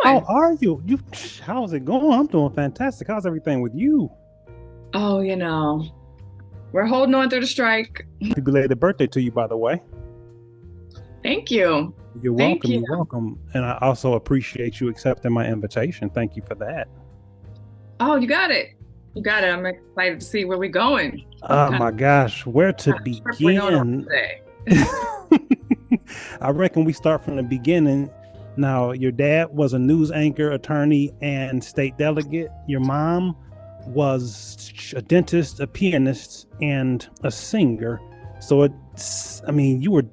How doing? are you? How's it going? I'm doing fantastic. How's everything with you? Oh, we're holding on through the strike. Happy belated birthday to you, by the way. Thank you. You're Thank welcome. you. You're welcome. And I also appreciate you accepting my invitation. Thank you for that. Oh, you got it. You got it. I'm excited to see where we're going. Oh Kind my gosh, where to of trip we're going on begin? today. I reckon we start from the beginning. Now, your dad was a news anchor, attorney, and state delegate. Your mom was a dentist, a pianist, and a singer. So you were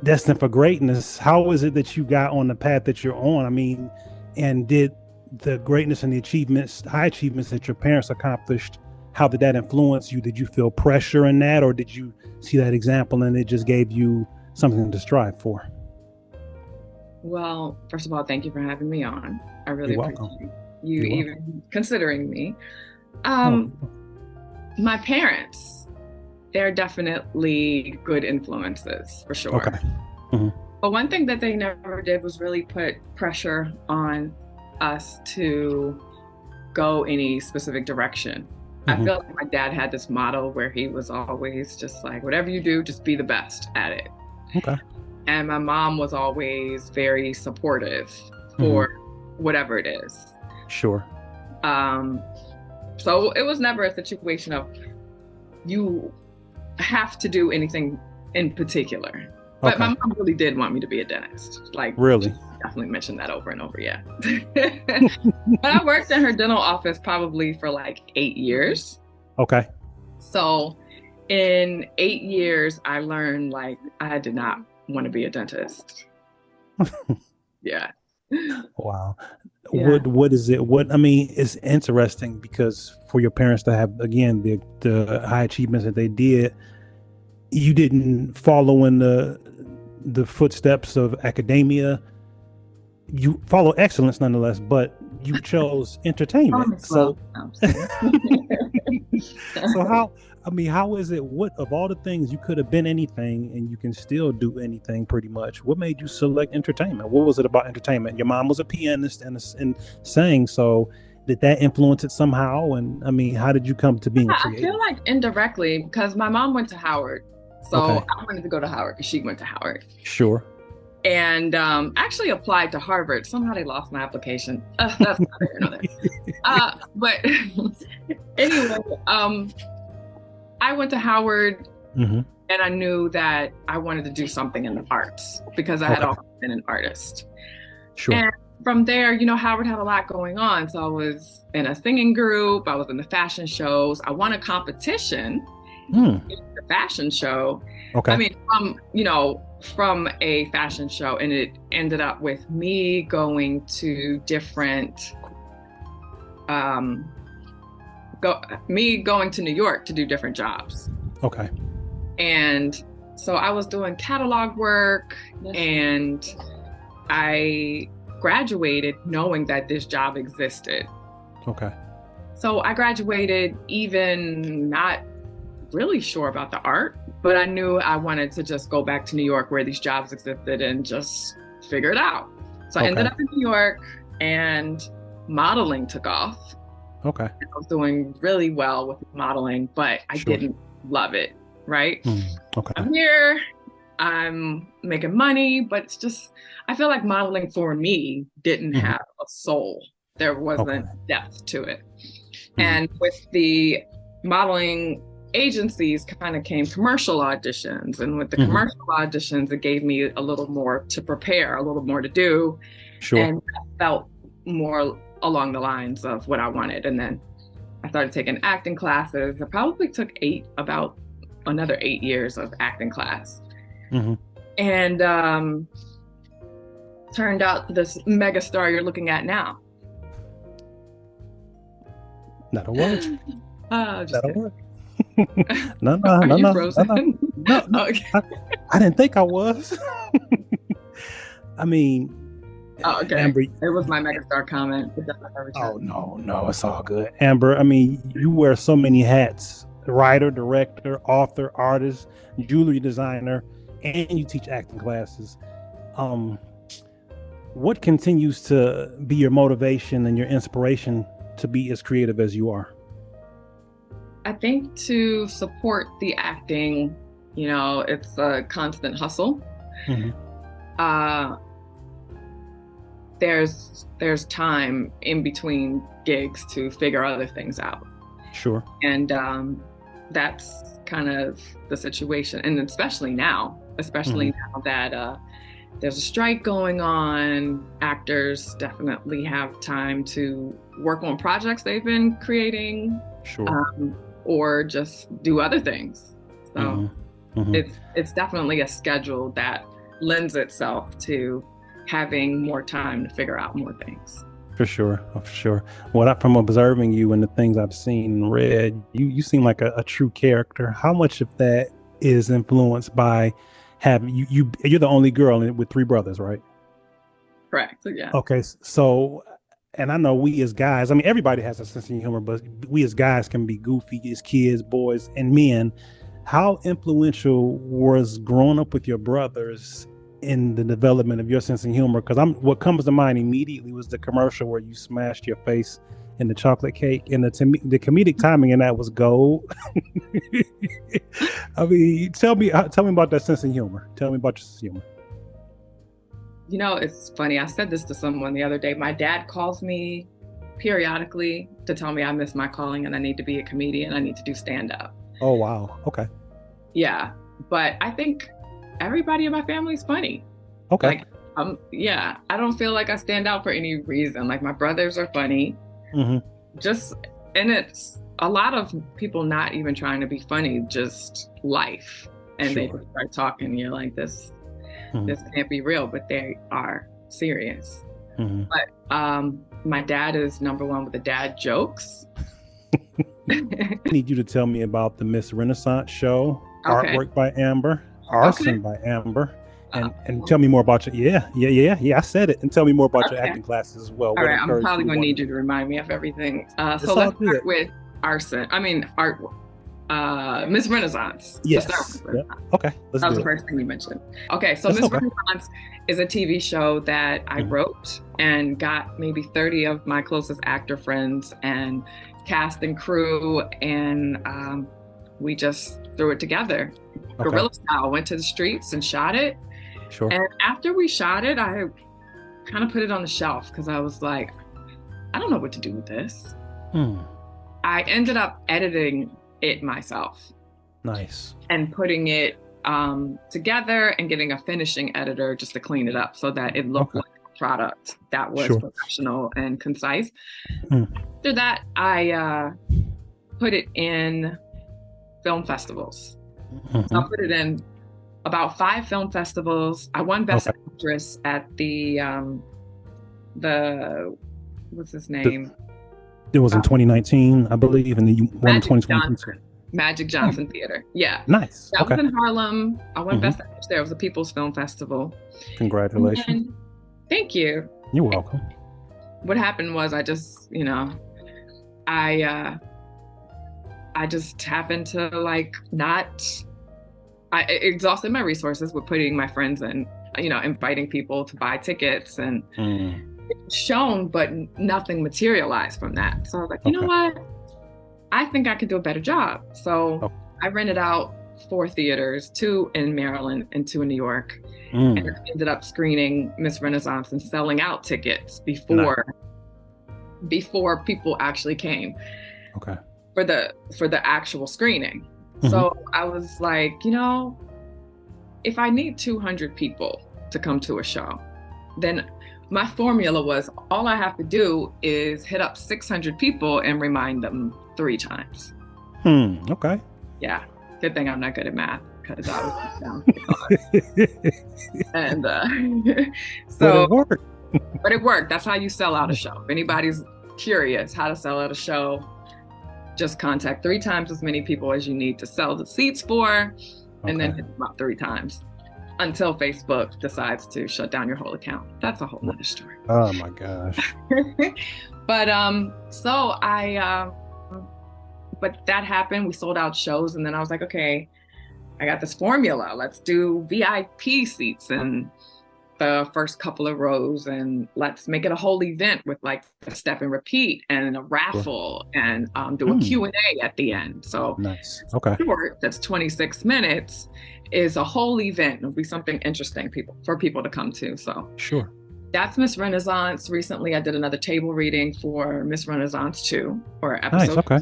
destined for greatness. How is it that you got on the path that you're on? And did the greatness and the achievements, high achievements that your parents accomplished, how did that influence you? Did you feel pressure in that, or did you see that example and it just gave you something to strive for? Well, first of all, thank you for having me on. I really You're welcome. appreciate you You're welcome. even considering me. Oh, Um, my parents, they're definitely good influences for okay. sure. Hmm. But one thing that they never did was really put pressure on us to go any specific direction. I Hmm. feel like my dad had this motto where he was always just like, whatever you do, just be the best at it. Okay. And my mom was always very supportive Hmm. for whatever it is. Sure. Um, so it was never a situation of you have to do anything in particular. But my Okay. mom really did want me to be a dentist. Like, she Really? definitely mentioned that over and over, yeah. But I worked in her dental office probably for like 8 years. Okay. So in 8 years, I learned like I did not want to be a dentist. Yeah. Wow. Yeah. What is it? It's interesting because for your parents to have again the high achievements that they did, you didn't follow in the footsteps of academia. You follow excellence nonetheless, but you chose Oh, entertainment. Miss Lowe. So No, I'm just kidding. so how is it, what of all the things, you could have been anything and you can still do anything pretty much? What made you select entertainment? What was it about entertainment? Your mom was a pianist and sang, so did that influence it somehow? And how did you come to being a I feel creative? like indirectly because my mom went to Howard. So Okay. I wanted to go to Howard because she went to Howard. Sure. And actually applied to Harvard. Somehow they lost my application. That's not here nor there. But anyway, I went to Howard Hmm. and I knew that I wanted to do something in the arts because I had Okay. always been an artist. Sure. And from there, Howard had a lot going on. So I was in a singing group, I was in the fashion shows. I won a competition Hmm. in the fashion show. I Okay. mean, from a fashion show, and it ended up with me going to different um going to New York to do different jobs. Okay. And so I was doing catalog work and I graduated knowing that this job existed. Okay. So I graduated even not really sure about the art, but I knew I wanted to just go back to New York where these jobs existed and just figure it out. So I ended Okay. up in New York and modeling took off. Okay. I was doing really well with modeling, but I Sure. didn't love it, right? Hmm. Okay. I'm here, I'm making money, but it's just, I feel like modeling for me didn't Hmm. have a soul. There Okay. wasn't depth to it. Hmm. And with the modeling agencies kind of came commercial auditions. And with the Hmm. commercial auditions, it gave me a little more to prepare, a little more to do. Sure. And I felt more along the lines of what I wanted. And then I started taking acting classes. It probably took about another 8 years of acting class. Hmm. And turned out this mega star you're looking at now. Not a word. Just Not a kidding. word. No, no, Are no, you no, no, no, frozen? no, no. Okay. I didn't think I was. I mean, Oh, okay. Amber. It was my megastar comment. It doesn't ever Oh return. no, no, it's all good. Amber, you wear so many hats: writer, director, author, artist, jewelry designer, and you teach acting classes. Um, What continues to be your motivation and your inspiration to be as creative as you are? I think to support the acting, it's a constant hustle. Hmm. Uh, there's time in between gigs to figure other things out. Sure. And that's kind of the situation. And especially now Hmm. that there's a strike going on, actors definitely have time to work on projects they've been creating, Sure. um, or just do other things. So Hmm. Hmm. it's definitely a schedule that lends itself to having more time to figure out more things. For sure, for sure. From observing you and the things I've seen and read, you seem like a true character. How much of that is influenced by having you're the only girl with three brothers, right? Correct. Yeah. Okay, so and I know we as guys, I mean everybody has a sense of humor, but we as guys can be goofy as kids, boys, and men. How influential was growing up with your brothers in the development of your sense of humor? Because what comes to mind immediately was the commercial where you smashed your face in the chocolate cake, and the comedic timing in that was gold. I mean, tell me about that sense of humor. Tell me about your sense of humor. It's funny. I said this to someone the other day. My dad calls me periodically to tell me I miss my calling and I need to be a comedian. I need to do stand up. Oh wow, okay, Yeah. But I think everybody in my family is funny. okay. Like, yeah, I don't feel like I stand out for any reason. Like, my brothers are funny. Hmm. Just, and it's a lot of people not even trying to be funny, just life. And they Sure. just start talking. You're like, this Hmm. can't be real, but they are serious. Hmm. But my dad is number one with the dad jokes. I need you to tell me about the Miss Renaissance show, Okay. artwork by Amber, Okay. arson by Amber, and tell me more about your yeah. I said it, and tell me more about your Okay. acting classes as well. All What right. I'm encouraged probably you to going to want need to? you to remind me of everything. So It's all let's good. start with art. Miss Renaissance. To start Yes. with. Yep. Okay. Let's That was do the it. first thing you mentioned. Okay, so That's Miss okay. Renaissance is a TV show that I Mhm. wrote and got maybe 30 of my closest actor friends and cast and crew, and we just threw it together. Okay. Guerrilla style, went to the streets and shot it. Sure. And after we shot it, I kind of put it on the shelf because I was like, I don't know what to do with this. Hmm. I ended up editing it myself Nice. and putting it together and getting a finishing editor just to clean it up so that it looked Okay. like a product that was Sure. professional and concise. Hmm. After that, I put it in film festivals. So I Mhm. put it in about 5 film festivals. I won Best Okay. Actress at the what's his The- name? It was in Uh, 2019, I believe, and then you won in Magic 2022. Johnson. Magic Oh, Johnson Theater. Yeah. nice. That Okay. was in Harlem. I won Hmm. Best Actress there. It was a People's Film Festival. And Congratulations. then, thank you. You're welcome. What happened was I just, I I just happened to like not I exhausted my resources with putting my friends in, inviting people to buy tickets and Mm. shown, but nothing materialized from that. So I was like, you know Okay. what? I think I could do a better job. So Oh. I rented out 4 theaters, 2 in Maryland and 2 in New York. And Mm. I ended up screening Miss Renaissance and selling out tickets Nice. before people actually came Okay. for the actual screening. Mhm. So I was like, if I need 200 people to come to a show, then my formula was all I have to do is hit up 600 people and remind them 3 times. Okay. Yeah. Good thing I'm not good at math because I was down. And so, but it worked. That's how you sell out a show. If anybody's curious how to sell out a show, just contact 3 times as many people as you need to sell the seats for, and then hit them up 3 times until Facebook decides to shut down your whole account. That's a whole other story. Oh my gosh. But so but that happened. We sold out shows, and then I was like, okay, I got this formula. Let's do VIP seats and the first couple of rows and let's make it a whole event with like a step and repeat and a raffle and do a Q&A at the end. So nice. Okay. Short, that's 26 minutes, is a whole event. It'll be something interesting for people to come to. So sure. That's Miss Renaissance. Recently, I did another table reading for Miss Renaissance 2 or episode. Nice. Okay.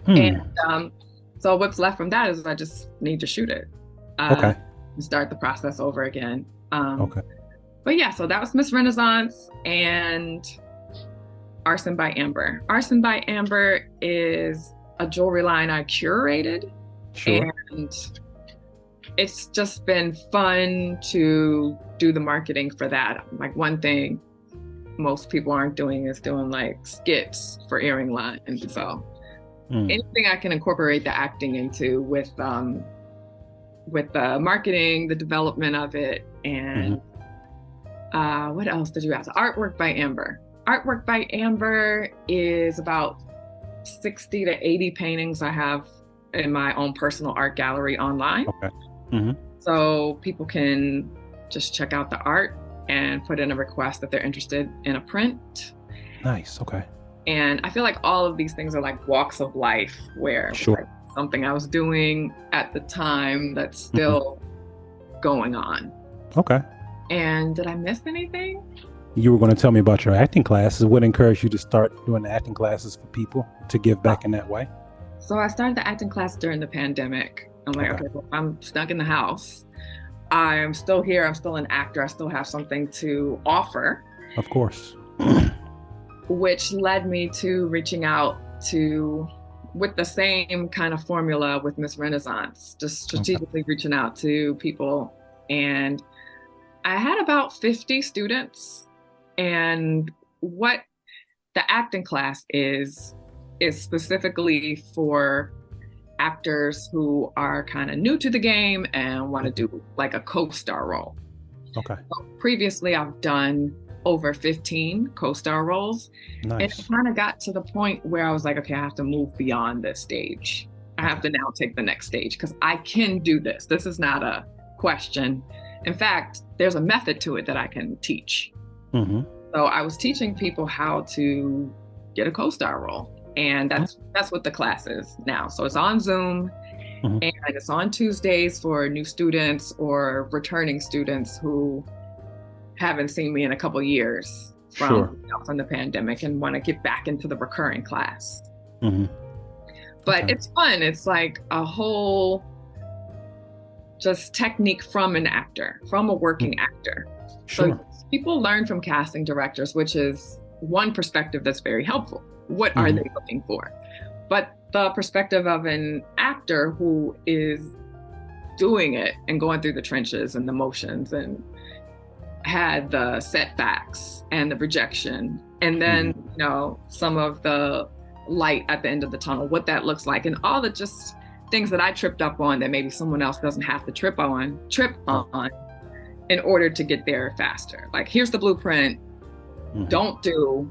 And so what's left from that is I just need to shoot it. Okay. And start the process over again. Okay. But yeah, so that was Miss Renaissance and Arson by Amber. Arson by Amber is a jewelry line I curated. Sure. And it's just been fun to do the marketing for that. Like one thing most people aren't doing is doing like skits for earring lines. And so anything I can incorporate the acting into with the marketing, the development of it, and what else did you ask? Artwork by Amber. Artwork by Amber is about 60 to 80 paintings I have in my own personal art gallery online. Okay. So people can just check out the art and put in a request that they're interested in a print. Nice. Okay. And I feel like all of these things are like walks of life where like something I was doing at the time that's still going on. Okay. And did I miss anything? You were going to tell me about your acting classes. What encouraged you to start doing the acting classes for people to give back in that way? So I started the acting class during the pandemic. I'm like, okay, well, I'm stuck in the house. I'm still here. I'm still an actor. I still have something to offer. Of course. Which led me to reaching out with the same kind of formula with Miss Renaissance, just strategically reaching out to people. And I had about 50 students. And what the acting class is specifically for actors who are kind of new to the game and want to do like a co-star role. Okay. So previously, I've done over 15 co-star roles. Nice. And it kind of got to the point where I was like, okay, I have to move beyond this stage. I have to now take the next stage because I can do this. This is not a question. In fact, there's a method to it that I can teach. So I was teaching people how to get a co-star role. And that's what the class is now. So it's on Zoom and it's on Tuesdays for new students or returning students who haven't seen me in a couple years from the pandemic and want to get back into the recurring class. But it's fun. It's like a whole just technique from an actor, from a working actor. So people learn from casting directors, which is one perspective that's very helpful. What are they looking for? But the perspective of an actor who is doing it and going through the trenches and the motions and had the setbacks and the rejection and then some of the light at the end of the tunnel, what that looks like, and all the just things that I tripped up on that maybe someone else doesn't have to trip on in order to get there faster. Like, here's the blueprint. Don't do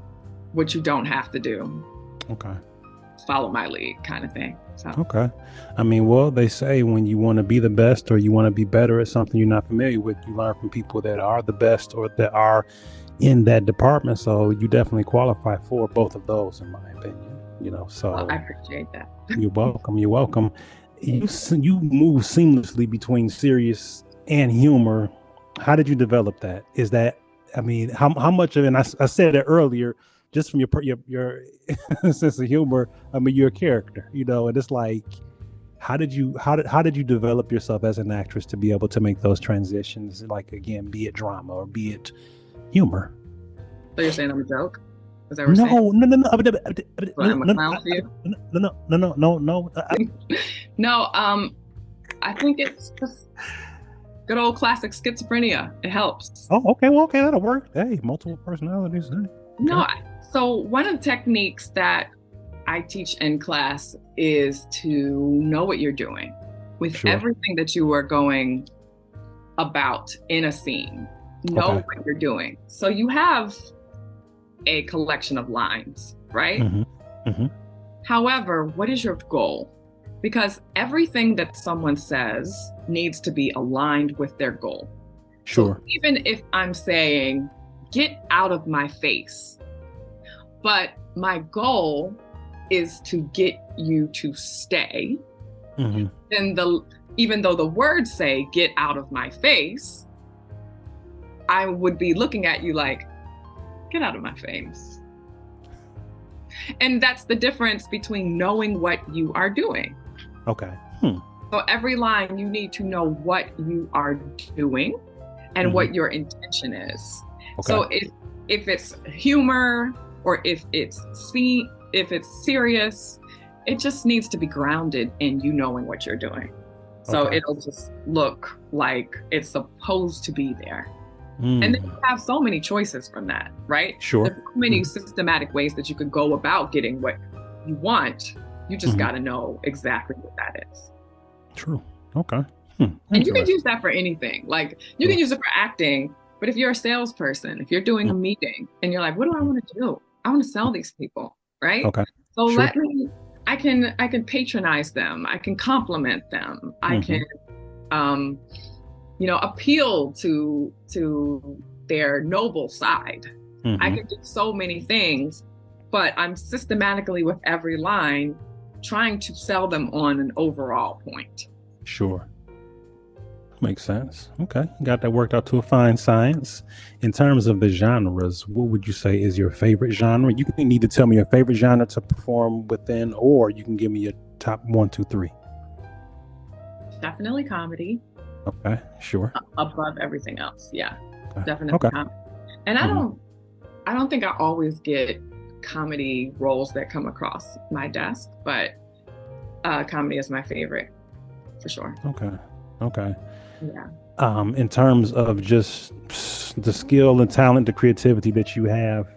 what you don't have to do. Okay. Follow my lead kind of thing. So. Okay. I mean, well, they say when you want to be the best or you want to be better at something you're not familiar with, you learn from people that are the best or that are in that department. So you definitely qualify for both of those, in my opinion. So well, I appreciate that. You're welcome. You're welcome. You move seamlessly between serious and humor. How did you develop that? Is that, I mean, how much of it, and I said it earlier, just from your sense of humor, I mean, you're a character, and it's like, how did you develop yourself as an actress to be able to make those transitions? Like, again, be it drama or be it humor. So you're saying I'm a joke? Is that what you're saying? I'm a clown for you? No, I think it's just good old classic schizophrenia. It helps. Oh, okay. Well, okay, that'll work. Hey, multiple personalities. Hey. No, so one of the techniques that I teach in class is to know what you're doing with everything that you are going about in a scene. Know what you're doing. So you have a collection of lines, right? However, what is your goal? Because everything that someone says needs to be aligned with their goal. Sure. So even if I'm saying, get out of my face, but my goal is to get you to stay, then even though the words say, get out of my face, I would be looking at you like, get out of my face. And that's the difference between knowing what you are doing. Okay. So every line, you need to know what you are doing and what your intention is. Okay. So if it's humor or if it's serious, it just needs to be grounded in you knowing what you're doing. So it'll just look like it's supposed to be there. And then you have so many choices from that, right? Sure. There's so many systematic ways that you could go about getting what you want. You just got to know exactly what that is. True. Okay. And you can use that for anything. Like you can use it for acting, but if you're a salesperson, if you're doing a meeting and you're like, what do I want to do? I want to sell these people, right? Okay. So I can patronize them. I can compliment them. I can, appeal to their noble side. I can do so many things, but I'm systematically with every line trying to sell them on an overall point. Sure. Makes sense. Okay. Got that worked out to a fine science. In terms of the genres, what would you say is your favorite genre? You can need to tell me your favorite genre to perform within, or you can give me your top 1, 2, 3. Definitely comedy. Okay. Sure. Above everything else. Yeah. Okay. Definitely comedy. And I don't think I always get comedy roles that come across my desk, but comedy is my favorite for sure. Okay. Yeah. In terms of just the skill and talent, the creativity that you have,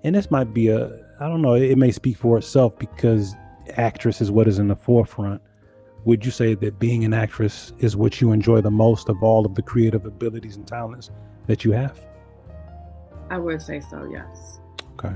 and this might be I don't know, it may speak for itself because actress is what is in the forefront. Would you say that being an actress is what you enjoy the most of all of the creative abilities and talents that you have? I would say so, yes. Okay.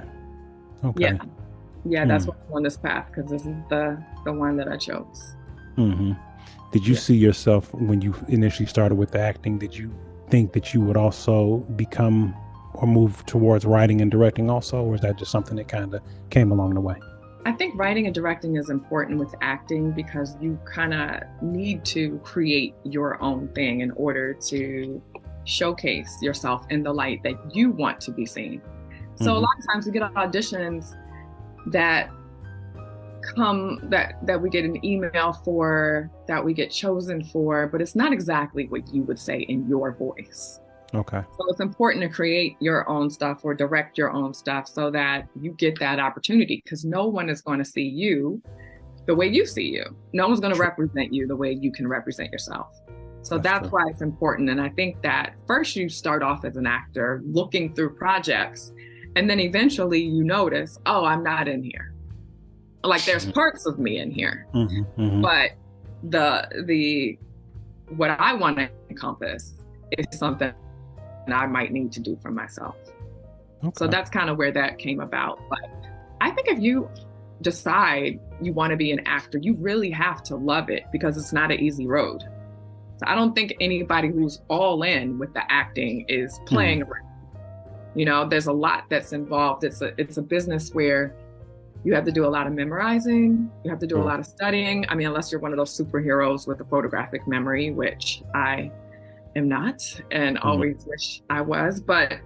Yeah, that's why I'm on this path, because this is the one that I chose. Did you see yourself when you initially started with the acting? Did you think that you would also become or move towards writing and directing also, or is that just something that kind of came along the way? I think writing and directing is important with acting because you kind of need to create your own thing in order to showcase yourself in the light that you want to be seen. So a lot of times we get auditions that we get an email for, that we get chosen for, but it's not exactly what you would say in your voice. Okay. So it's important to create your own stuff or direct your own stuff so that you get that opportunity, because no one is going to see you the way you see you. No one's going to represent you the way you can represent yourself. So that's why it's important. And I think that first you start off as an actor looking through projects, and then eventually you notice, oh, I'm not in here. Like there's parts of me in here, but the what I want to encompass is something I might need to do for myself. Okay. So that's kind of where that came about. But I think if you decide you want to be an actor, you really have to love it, because it's not an easy road. So I don't think anybody who's all in with the acting is playing around. You know, there's a lot that's involved. It's a business where you have to do a lot of memorizing. You have to do a lot of studying. I mean, unless you're one of those superheroes with a photographic memory, which I am not and always wish I was. But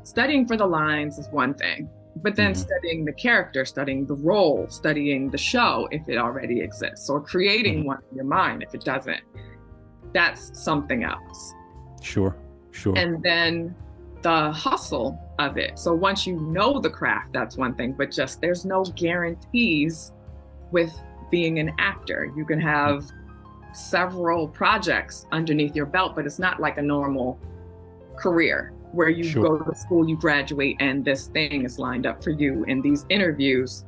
studying for the lines is one thing. But then studying the character, studying the role, studying the show if it already exists, or creating one in your mind if it doesn't, that's something else. Sure. And then the hustle of it. So once you know the craft, that's one thing, but just there's no guarantees with being an actor. You can have several projects underneath your belt, but it's not like a normal career where you go to school, you graduate, and this thing is lined up for you. And these interviews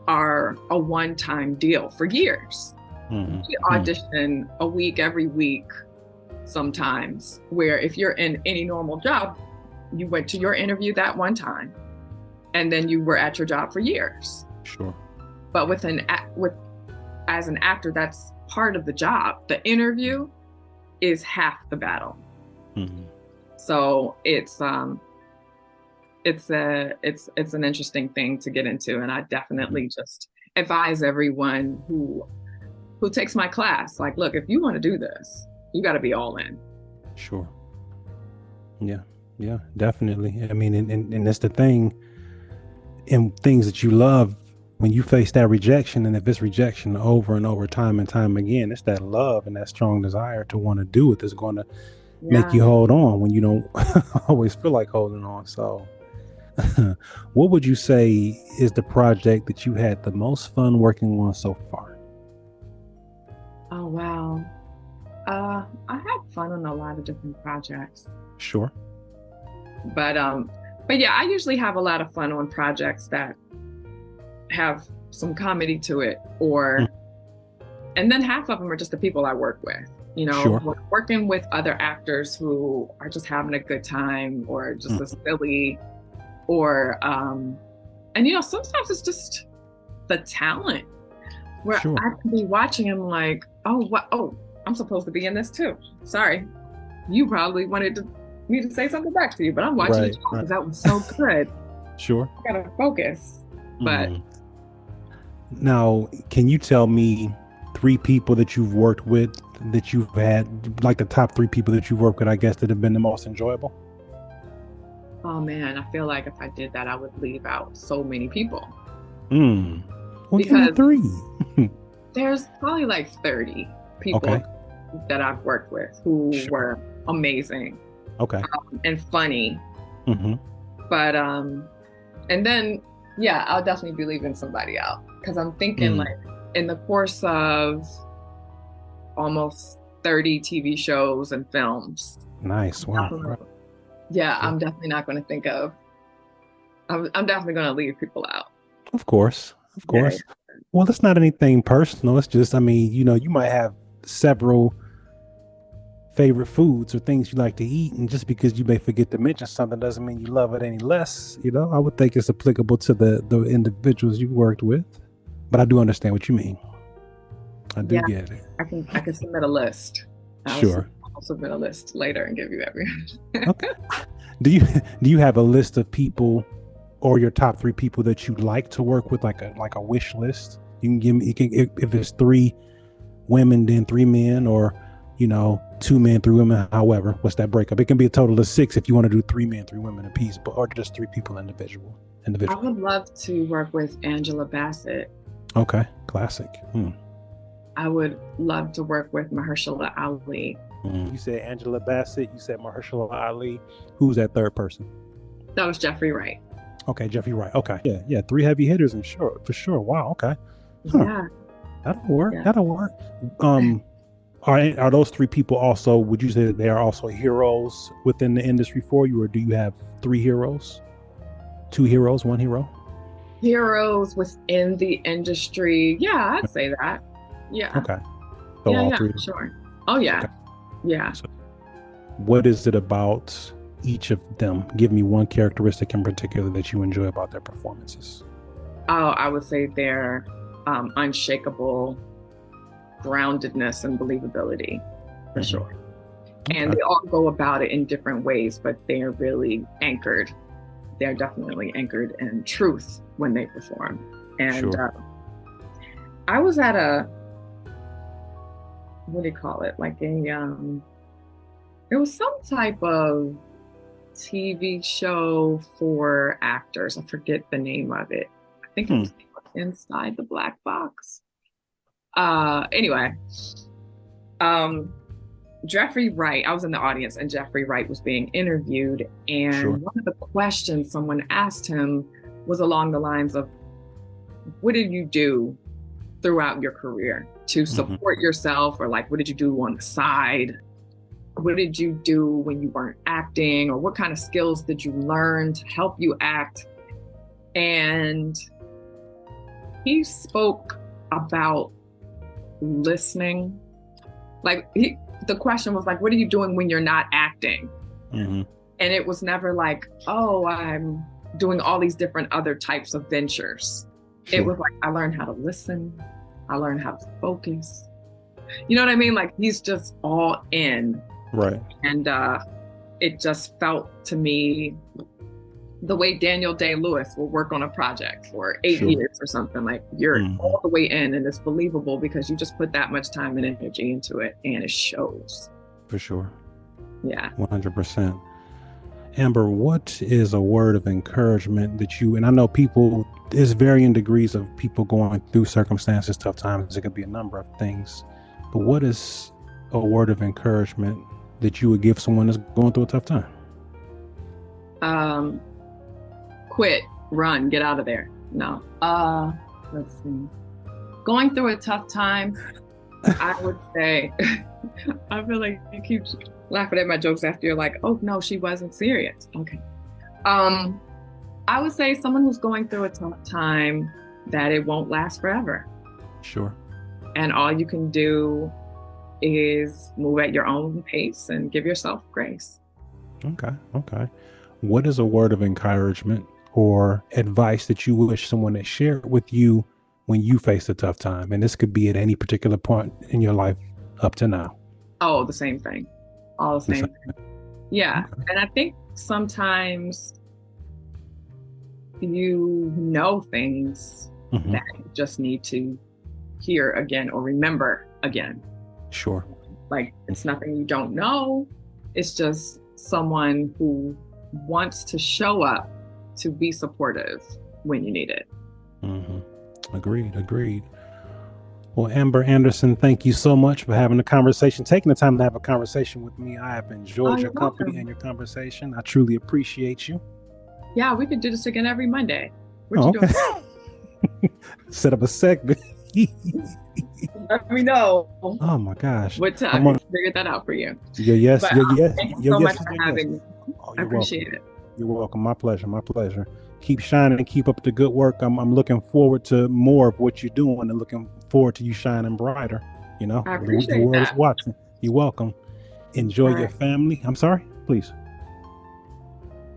are a one-time deal for years. You audition a week, every week, sometimes, where if you're in any normal job, you went to your interview that one time, and then you were at your job for years. Sure. But as an actor, that's part of the job. The interview is half the battle. So it's an interesting thing to get into, and I definitely just advise everyone who takes my class, like, look, if you want to do this, you got to be all in. Sure. Yeah. Yeah, definitely. I mean, and that's the thing, in things that you love, when you face that rejection, and if it's rejection over and over, time and time again, it's that love and that strong desire to want to do it that's going to make you hold on when you don't always feel like holding on. So what would you say is the project that you had the most fun working on so far? Oh, wow. I had fun on a lot of different projects. Sure. But yeah, I usually have a lot of fun on projects that have some comedy to it, and then half of them are just the people I work with. Sure. Working with other actors who are just having a good time, or just a silly, or and sometimes it's just the talent where Sure. I can be watching him like, oh, what? Oh, I'm supposed to be in this too. Sorry, you probably wanted me to say something back to you, but I'm watching it because that was so good. Sure. I gotta focus. But now, can you tell me 3 people that you've worked with, that you've had, like the top 3 people that you've worked with, I guess, that have been the most enjoyable? Oh man, I feel like if I did that, I would leave out so many people. Well, because give me 3. There's probably like 30 people that I've worked with who were amazing. Okay. And funny. But and then I'll definitely be leaving somebody out, because I'm thinking like, in the course of almost 30 TV shows and films. Nice. Wow. I'm definitely not going to think of. I'm definitely going to leave people out. Of course. Yeah. Well, it's not anything personal. It's just, I mean, you might have several favorite foods or things you like to eat, and just because you may forget to mention something doesn't mean you love it any less. I would think it's applicable to the individuals you worked with, but I do understand what you mean. I do get it. I can submit a list. Sure. I'll submit a list later and give you every. Okay. Do you have a list of people, or your top 3 people that you'd like to work with, like a wish list? You can give me. If it's 3 women, then 3 men, or 2 men, 3 women. However, what's that breakup? It can be a total of 6 if you want to do 3 men, 3 women a piece, or just 3 people individual. I would love to work with Angela Bassett. Okay, classic. I would love to work with Mahershala Ali. You said Angela Bassett. You said Mahershala Ali. Who's that third person? That was Jeffrey Wright. Okay, Jeffrey Wright. Okay, yeah, 3 heavy hitters, and for sure. Wow. Okay. Yeah. That'll work. Yeah. That'll work. Are those 3 people also, would you say that they are also heroes within the industry for you, or do you have 3 heroes? 2 heroes, 1 hero? Heroes within the industry. Yeah, I'd say that. Yeah. Okay. So all 3. Sure. Oh yeah. Okay. Yeah. So what is it about each of them? Give me one characteristic in particular that you enjoy about their performances. Oh, I would say their unshakable groundedness and believability, for sure. Okay. And they all go about it in different ways, but they're really anchored. They're definitely anchored in truth when they perform. And I was at a, what do you call it? Like it was some type of TV show for actors. I forget the name of it. I think it was Inside the Black Box. Anyway, Jeffrey Wright, I was in the audience and Jeffrey Wright was being interviewed, and one of the questions someone asked him was along the lines of, what did you do throughout your career to support yourself, or like, what did you do on the side? What did you do when you weren't acting, or what kind of skills did you learn to help you act? And he spoke about listening. Like the question was like, what are you doing when you're not acting? And it was never like, oh, I'm doing all these different other types of ventures. It was like, I learned how to listen. I learned how to focus. You know what I mean? Like, he's just all in. Right. And it just felt to me the way Daniel Day-Lewis will work on a project for 8 years or something. Like, you're all the way in, and it's believable because you just put that much time and energy into it, and it shows. For sure. Yeah. 100%. Amber, what is a word of encouragement that you, and I know people, there's varying degrees of people going through circumstances, tough times. It could be a number of things, but what is a word of encouragement that you would give someone that's going through a tough time? Quit, run, get out of there. No. Let's see. Going through a tough time, I would say, I feel like you keep laughing at my jokes after you're like, oh no, she wasn't serious. Okay. I would say someone who's going through a tough time, that it won't last forever. Sure. And all you can do is move at your own pace and give yourself grace. Okay. What is a word of encouragement or advice that you wish someone had shared with you when you faced a tough time? And this could be at any particular point in your life up to now. Oh, the same thing. All the same thing. Yeah. Okay. And I think sometimes you know things that you just need to hear again or remember again. Sure. Like, it's nothing you don't know. It's just someone who wants to show up to be supportive when you need it. Agreed. Well, Amber Anderson, thank you so much for having the conversation, taking the time to have a conversation with me. I have enjoyed your company and your conversation. I truly appreciate you. Yeah, we could do this again every Monday. What you doing? Set up a segment. Let me know. Oh my gosh. What time? I figured that out for you. Yes. Thank you so much for having me. I appreciate it. You're welcome. My pleasure. Keep shining and keep up the good work. I'm looking forward to more of what you're doing and looking forward to you shining brighter. You know, I appreciate the world that. is watching. You're welcome. Enjoy your family. I'm sorry, please.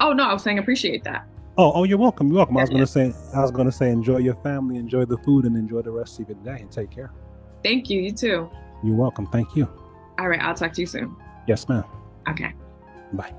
Oh no, I was saying appreciate that. Oh, you're welcome. I was gonna say enjoy your family, enjoy the food, and enjoy the rest of your day, and take care. Thank you. You too. You're welcome. Thank you. All right, I'll talk to you soon. Yes, ma'am. Okay. Bye.